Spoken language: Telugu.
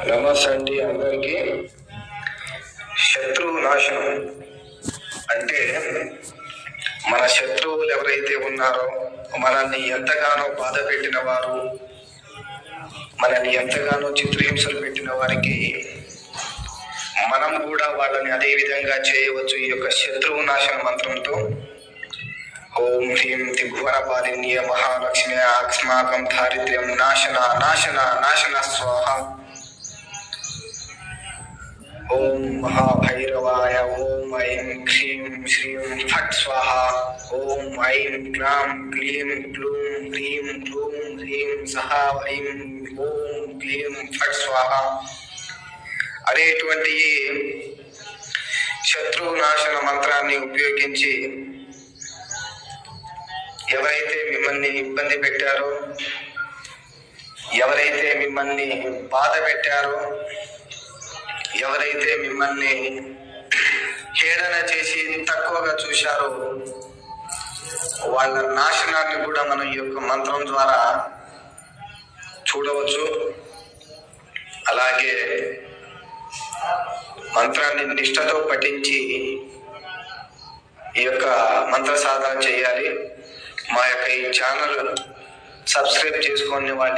నమస్తే అండి అందరికీ. శత్రువు నాశనం అంటే మన శత్రువులు ఎవరైతే ఉన్నారో, మనల్ని ఎంతగానో బాధ పెట్టిన వారు, మనల్ని ఎంతగానో చిత్రహింసలు పెట్టిన వారికి మనం కూడా వాళ్ళని అదే విధంగా చేయవచ్చు ఈ యొక్క శత్రువు నాశన మంత్రంతో. ఓం హ్రీం త్రిభువనపాలిన్య మహాలక్ష్మి అస్మాకం దారిద్ర్యం నాశన నాశన నాశన స్వాహ. ఓం మహాభైరవాయ ఓం ఐం హ్రీం శ్రీం ఫట్ స్వాహ. ఓం ఐం క్లాం క్లీం క్లూం హ్రీం క్లూం హ్రీం సహ ఐం ఓం క్లీం ఫట్ స్వాహ అనేటువంటి శత్రువు నాశన మంత్రాన్ని ఉపయోగించి ఎవరైతే మిమ్మల్ని ఇబ్బంది పెట్టారో, ఎవరైతే మిమ్మల్ని బాధ పెట్టారో, ఎవరైతే మిమ్మల్ని హేళన చేసి తక్కువగా చూశారో, వాళ్ళ నాశనాన్ని కూడా మనం ఈ యొక్క మంత్రం ద్వారా చూడవచ్చు. అలాగే మంత్రాన్ని నిష్ఠతో పఠించి ఈ యొక్క మంత్ర సాధన చేయాలి. మా యొక్క ఈ ఛానల్ సబ్స్క్రైబ్ చేసుకునే వాళ్ళు